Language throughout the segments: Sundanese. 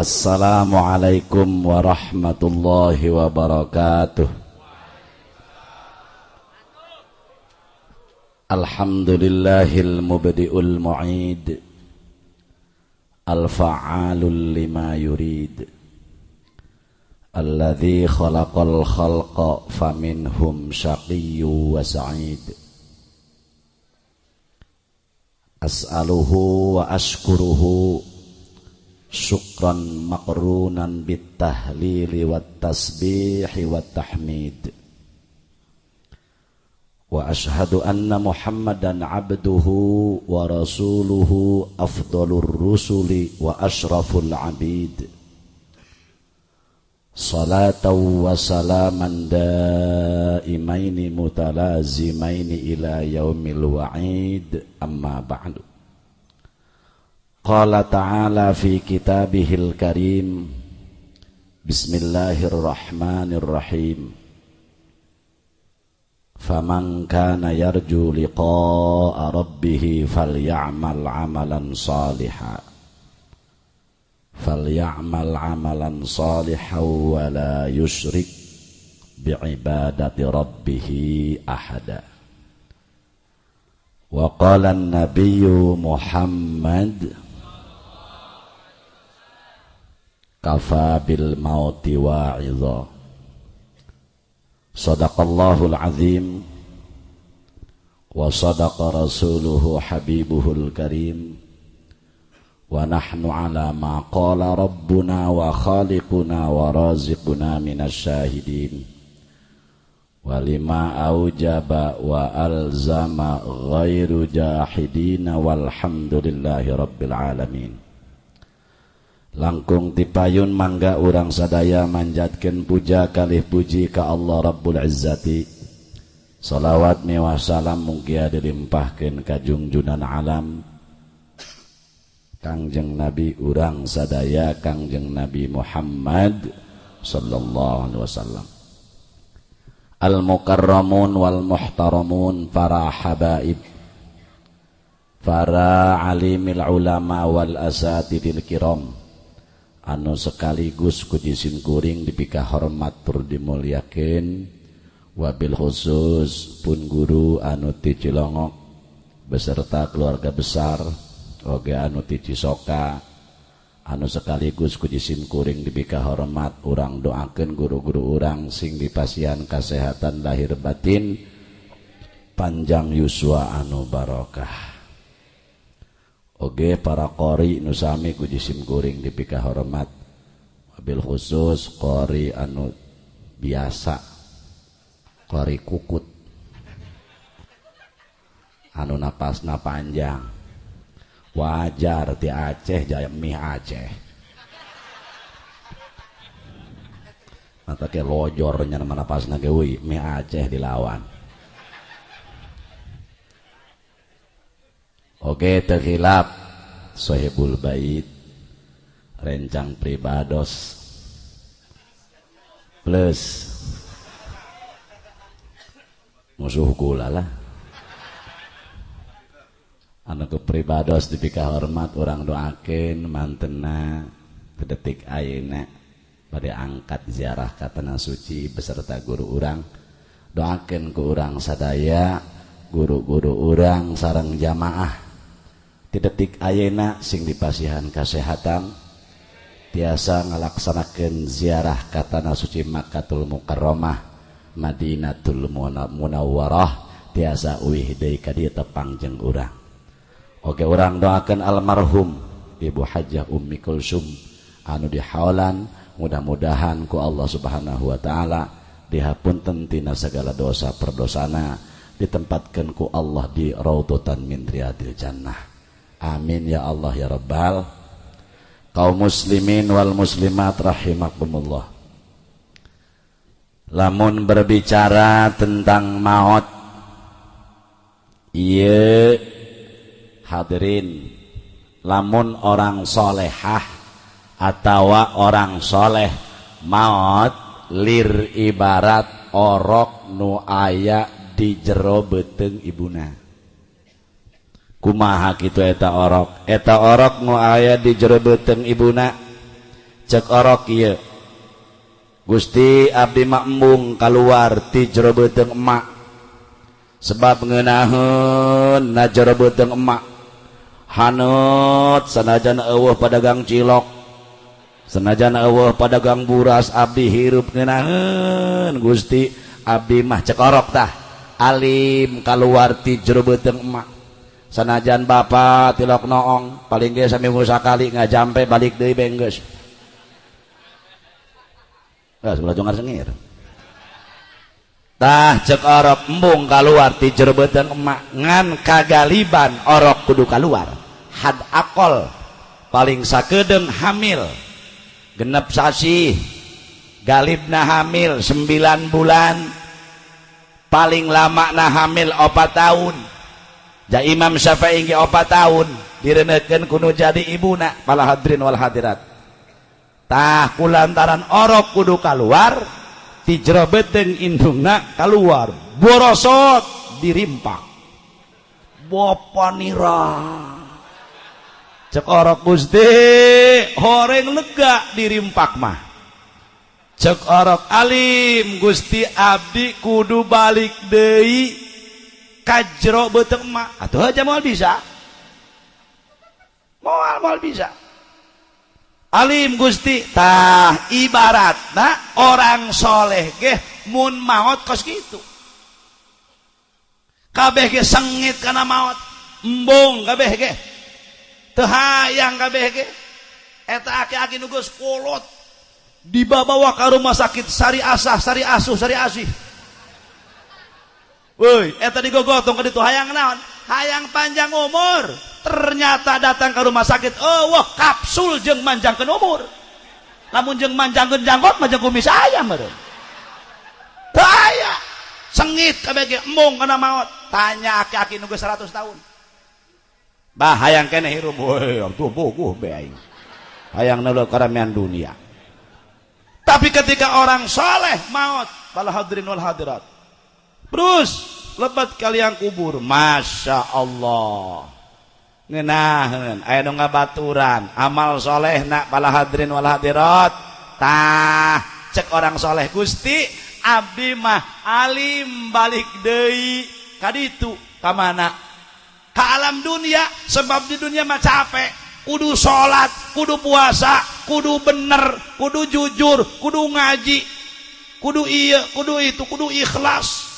Assalamualaikum warahmatullahi wabarakatuh. Alhamdulillahil mubdi'ul mu'id, al-fa'alul lima yurid, alladzi khalaqal khalqa faminhum syaqiyyu wa sa'id. As'aluhu wa ashkuruhu syukran maqrunan bit-tahlili wat-tasbihi wat-tahmid. Wa ashhadu anna Muhammadan abduhu wa rasuluhu afdalur rusuli wa ashraful abid. Salatan wa salaman daimaini mutalazimaini ila yaumil wa'id, amma ba'du. Qala ta'ala fi kitabihil karim, bismillahirrahmanirrahim. Faman kana yarju liqa'a rabbih falya'mal 'amalan shalihan wa la yusyrik bi'ibadati rabbih ahada. Wa qala an-nabiyyu Muhammad kafa bil mauti wa'idha. Sadaqallahul azim wa sadaqa rasuluhu habibuhul karim. Wa nahnu ala ma qala rabbuna wa khaliquna wa raziquna minasyahidin. Wa lima aujaba wa alzama ghairu jahidina walhamdulillahi rabbil alamin. Langkung tipayun mangga urang sadaya manjatkeun puja kalih puji ka Allah Rabbul Izzati. Salawat mewah salam mugia dilimpahkeun ka junjunan alam Kangjeng Nabi urang sadaya, Kangjeng Nabi Muhammad sallallahu alaihi wasallam. Al-mukarramun wal muhtaramun, para habaib, para alimil ulama wal asatidil kiram, anu sekaligus kujisin kuring dipika hormat tur dimulyakeun, wabil khusus pun guru anu ti Cilongok beserta keluarga besar oge anu ti Cisoka, anu sekaligus kujisin kuring dipika hormat. Urang doakeun guru-guru urang sing dipasihan kasehatan lahir batin, panjang yuswa anu barokah. Oge para qori nu sami ku jisim kuring dipika hormat, wabil khusus qori anu biasa, qori kukut anu napasna panjang, wajar ti Aceh jami Aceh mata ke lojor nya napasna ge euy mi Aceh dilawan. Oke, terkhilaf Sohibul Bait, rencang pribados plus musuh kula lah anu ke pribados dipika hormat. Urang doakeun mantena detik ayeuna bade angkat ziarah ka tanah suci beserta guru urang. Doakeun ku urang sadaya, guru-guru urang sareng jamaah di detik ayeuna sing dipasihan kasehatan, tiasa ngalaksanakeun ziarah ka tanah suci Makkatul Mukarramah, Madinatul Munawwarah, tiasa uih deui ka dieu tepangjeng urang. Oke, urang doakeun almarhum Ibu Hajjah Ummi Kulsum anu dihaolan, mudah-mudahan ku Allah Subhanahu wa taala dihapunten tina segala dosa perdosana, ditempatkeun ku Allah di raudhatan min riyadil jannah. Amin ya Allah ya Rabbal. Kaum muslimin wal muslimat rahimakumullah. Lamun berbicara tentang maut, ieu hadirin, lamun orang solehah atawa orang soleh, maut lir ibarat orok nu aya di jero beuteung ibuna. Kumaha kitu eta orok nu aya di jero beuteung ibuna? cek orok ieu Gusti abdi mah embung kaluar ti jero beuteung emak sebab ngeunaheun na jero beuteung emak haneut sanajan eueuh padagang cilok sanajan eueuh padagang buras abdi hirup ngeunaheun Gusti abdi mah cek orok tah alim kaluar ti jero beuteung emak sanajan bapa tilok noong paling ge saminggu sakali ngajampe balik deui benggeus sebelah jongar sengir tah cek orok embung kaluar ti jero beuteung emak ngan kagaliban orok kudu kaluar had akol paling sakedeung hamil genep sasi galibna hamil 9 bulan paling lama na hamil 4 tahun ja Imam Syafi'i ge 4 tahun direuneukeun kudu jadi ibuna pala hadirin wal hadirat tah kulantaran orok kudu kaluar ti jero beuteung indungna kaluar borosot dirimpak bopanira cek orok Gusti horeng lega dirimpak mah cek orok alim Gusti abdi kudu balik deui ka jero beuteung emak atuh aja moal bisa moal bisa alim Gusti tah ibaratna orang soleh ge mun maot kos kitu kabeh ge sengit kana maot embung kabeh ge teu hayang kabeh ge eta aki-aki nu geus kolot dibawa ka rumah sakit sari asah sari asuh sari asih woi eta digogotong ka ditu hayang naon hayang panjang umur ternyata datang ke rumah sakit wah kapsul jeung manjangkeun umur lamun jeung manjangkeun janggot mah jeung kumis ayam meureun teu aya sengit kabeh ge embung kana maot tanya aki-aki nu geus 100 tahun bah hayang keneh hirup we tuh bogoh be aing hayang neuleuh karamean dunia tapi ketika orang soleh maot bala hadirin wal hadirat terus lebat kalian kubur masya Allah ngeunaheun aya nu ngabaturan amal solehna pala hadirin wal hadirat tah cek orang soleh Gusti abdi mah alim balik deui ka ditu ka mana ka alam dunia sebab di dunia mah capek kudu salat kudu puasa kudu bener kudu jujur kudu ngaji kudu ieu kudu itu kudu ikhlas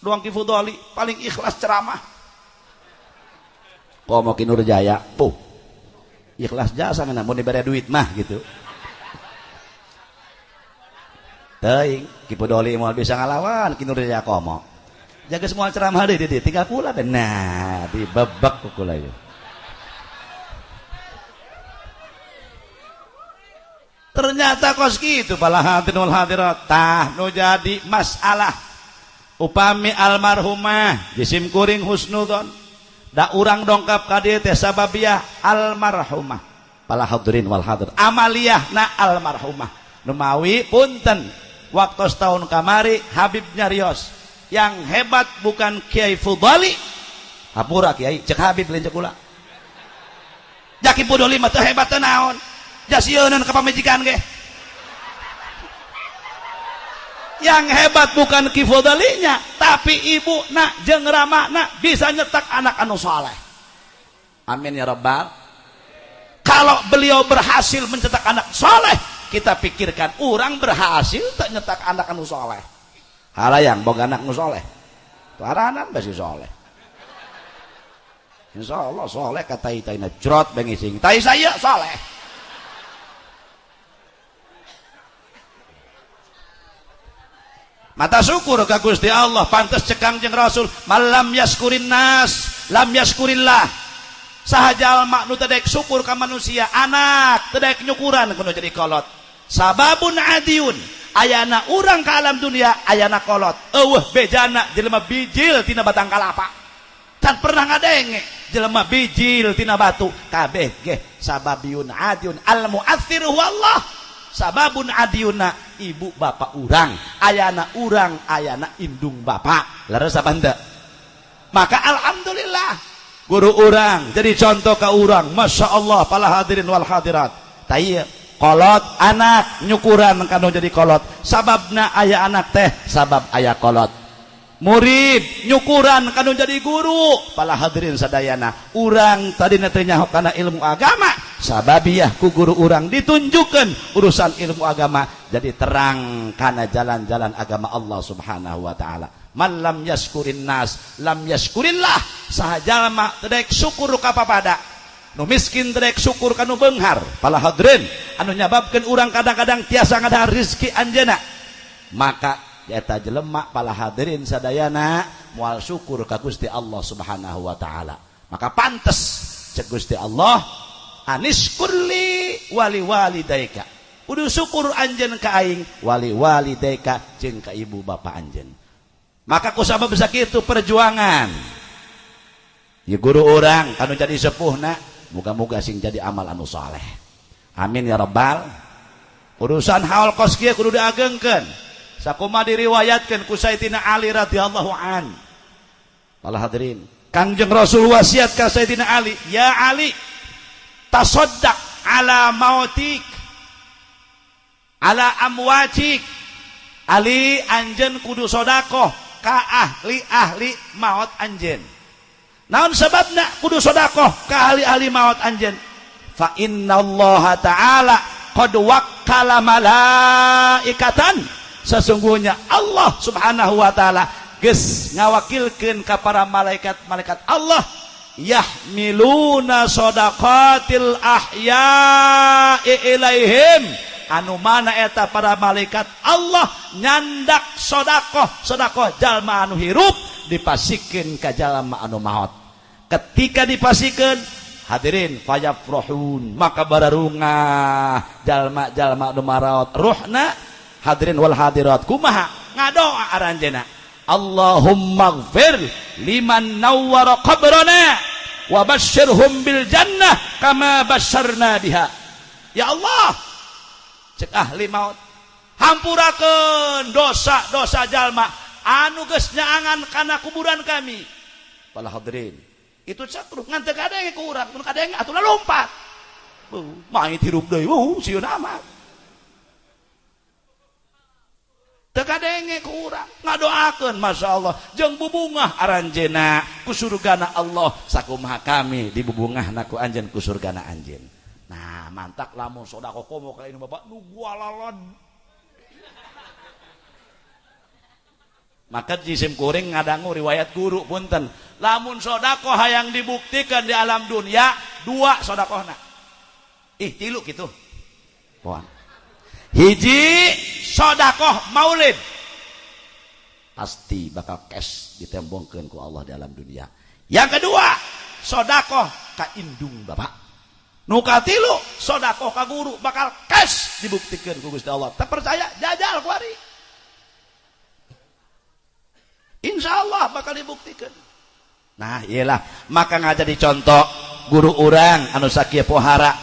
doang Kifudoli paling ikhlas ceramah komo Ki Nurjaya puh ikhlas jasa ngana mun dibere duit mah gitu teuing Kifudoli moal bisa ngalawan Ki Nurjaya komo jaga semua ceramah deui di 30 nah dibebek ku kula ieu ternyata kos kitu pala hadirin wal hadirat tah nu jadi masalah upami almarhumah jisim kuring husnudzon da urang dongkap ka dieu teh sababiah almarhumah pala hadirin wal hadirat amaliyah na almarhumah nu mawi punten waktu setahun kamari Habib nyarios yang hebat bukan Kiai Fudali hapura Kiai cek Habib lain cek kula Jaki Fudali mah teu hebat teu naon jasieun ka pamajikan ge yang hebat bukan Ki Fudalinya tapi ibu nak jeung ramana bisa nyetak anak anu saleh amin ya rabbal kalau beliau berhasil mencetak anak saleh kita pikirkan orang berhasil tak nyetak anak anu saleh halayang boga anak anu saleh taranan basi saleh insyaallah saleh kata itaina jrot bengising tai saya saleh mata syukur ka Gusti Allah pantes cekang jeung Rasul malam yaskurin nas lam yaskurillah sahaja mak nu teu daek syukur ka manusia anak teu daek nyukuran kudu jadi kolot sababun adiun ayana urang ka alam dunia ayana kolot eueuh bejana jelema bijil tina batang kalapa can pernah ngadenge jelema bijil tina batu kabeh ge sababiun adiun al mu'athir wallah sababun adiuna ibu bapak urang ayana urang ayana indung bapak leres apa henteu maka alhamdulillah guru urang jadi contoh ka urang masya Allah pala hadirin wal hadirat tayeu kolot anak nyukuran kanu jadi kolot sababna aya anak teh sabab aya kolot murid nyukuran kanu jadi guru pala hadirin sadayana urang tadi netenya kana ilmu agama sababiah ku guru urang ditunjukkan urusan ilmu agama jadi terang kana jalan-jalan agama Allah subhanahu wa ta'ala man lam yaskurin nas lam yaskurillah sahajalma tedek syukur ka papada nu miskin tedek syukur kanu beunghar pala hadirin anu nyababkeun urang kadang-kadang tiasa ngadahar rezeki anjeunna maka eta jelema pala hadirin sadayana moal syukur ka Gusti Allah subhanahu wa ta'ala maka pantes cek Gusti Allah aniskurli wali walidaika kudu syukur anjeun ka aing wali walidaika jeung ka ibu bapa anjeun maka kusabab sakitu perjuangan ya guru orang kanu jadi sepuhna moga-moga sing jadi amal anu saleh amin ya rabbal urusan haul kos kieu kudu diagengkeun sakuma diriwayatkan ku Sayyidina Ali radhiyallahu an. Para hadirin, Kangjeng Rasul wasiat ka Sayyidina Ali, ya Ali, tasaddaq ala mautik, ala amwatik. Ali anjeun kudu sedekah ka ahli-ahli maut anjeun. Naon sababna kudu sedekah ka ahli-ahli maut anjeun? Fa innallaha ta'ala qad wakkala malaikatan sesungguhnya Allah subhanahu wa ta'ala geus ngawakilkeun ka para malaikat-malaikat Allah yahmiluna shadaqatil ahya'i ilaihim anu mana eta para malaikat Allah nyandak sedekah jalma anu hirup dipasikeun ka jalma anu maot ketika dipasikeun hadirin fayafrahun maka bararungah jalma-jalma anu maraot ruhna hadirin wal hadirat kumaha ngadoa aranjeuna Allahumma ighfir liman nawwara qabrana wa basyirhum bil jannah kama basyarna biha ya Allah cek ahli maut hampurakeun dosa-dosa jalma anu geus nyaangan kana kuburan kami pala hadirin itu cakruh ngan teu kadenge ku urang mun kadenge atuh lompat mait hirup deui sieun amat tekadenge ku urang ngadoakeun masyaallah jeung bubungah aranjeuna ku surgana Allah sakumaha kami dibubungahna ku anjeun ku surgana anjeun nah mantak lamun sedekah komo ka ini bapak nu gualalon maka jisim kuring ngadangu riwayat guru punten lamun sedekah hayang dibuktikan di alam dunia 2 sedekahna 3 kitu poan hiji sedekah maulid pasti bakal cash ditembongkeun ku Allah di alam dunia yang kedua sedekah ka indung bapak nu katilu sedekah ka guru bakal cash dibuktikan ku Gusti Allah teu percaya jajal kuari insyaallah bakal dibuktikan nah iyalah maka ngajadi contoh guru urang anu sakieu pohara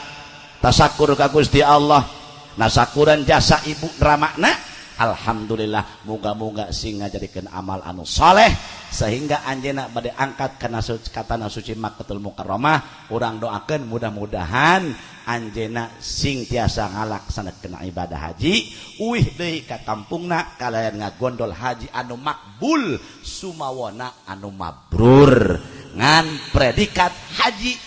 tasakur ka Gusti Allah nasakuran jasa ibu ramakna alhamdulillah moga-moga sing ngajadikeun amal anu saleh sehingga anjeunna bade angkat kana katana suci Makkatul Mukarramah urang doakeun mudah-mudahan anjeunna sing tiasa ngalaksanakeun ibadah haji uih deui ka kampungna kalayan ngagondol haji anu makbul sumawona anu mabrur ngan predikat haji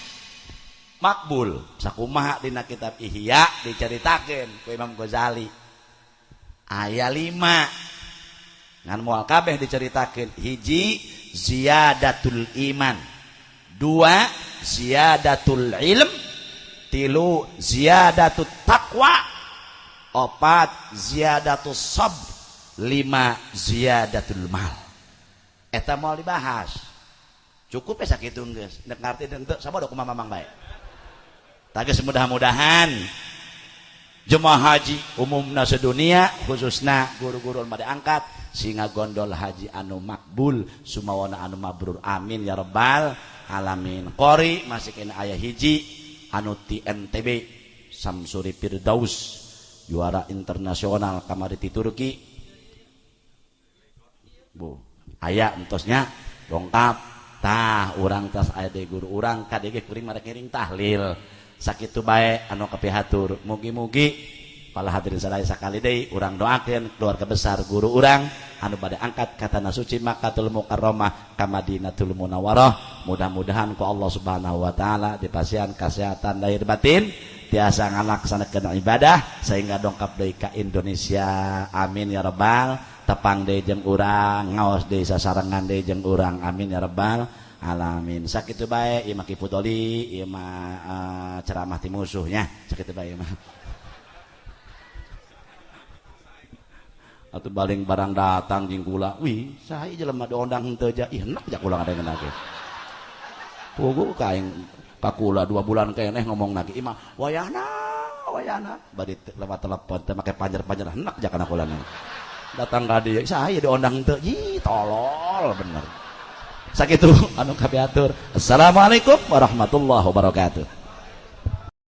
makbul sakumaha dina kitab Ihya diceritakeun ku Imam Ghazali aya 5 ngan moal kabeh diceritakeun hiji ziyadatul iman 2 ziyadatul ilm 3 ziyadatul taqwa 4 ziyadatul sabr 5 ziyadatul mal eta moal dibahas cukup ya sakitu geus nek ngarti teu sabada kumaha mamang bae Tages mudah-mudahan jemaah haji umumna sedunia khususna guru-guru anu angkat singa gondol haji anu makbul sumawana anu mabrur amin ya rabbal alamin qori masih kena aya hiji anu ti NTB Samsuri Firdaus juara internasional kamari ti Turki bu aya entosnya lengkap tah urang tas aya de guru urang kadege kuring marek ngiring tahlil sakitu bae anu kapihatur mugi-mugi para hadirin sadaya sakali deui urang doakeun keluarga besar guru urang anu bade angkat ka tanah suci Makkatul Mukarramah ka Madinatul Munawwarah. Mudah-mudahan ku Allah Subhanahu wa taala dipasihan kesehatan lahir batin tiasa ngalaksanakeun ibadah sehingga dongkap deui ka Indonesia. Amin ya rabbal. Tepang deui jeung urang, ngaos deui sasarengan deui jeung urang. Amin ya rabbal alamin. Sakitu bae ieu mah kipudoli, ieu mah ceramah ti musuhnya. Sakitu bae mah. Atau baling barang datang jeung kula, wih, saha jelema diondang henteu ja, ih enak ja kula ngadengeun lagi. Pugu kaing ka kula 2 bulan keneh ngomong lagi, imah wayahna, bari lewat telepon teh make panjer-panjer enak ja kana kula. Datang ka dieu, saha ieu diondang henteu, ih tolol bener. Sakitu anu kapiatur. Assalamualaikum warahmatullahi wabarakatuh.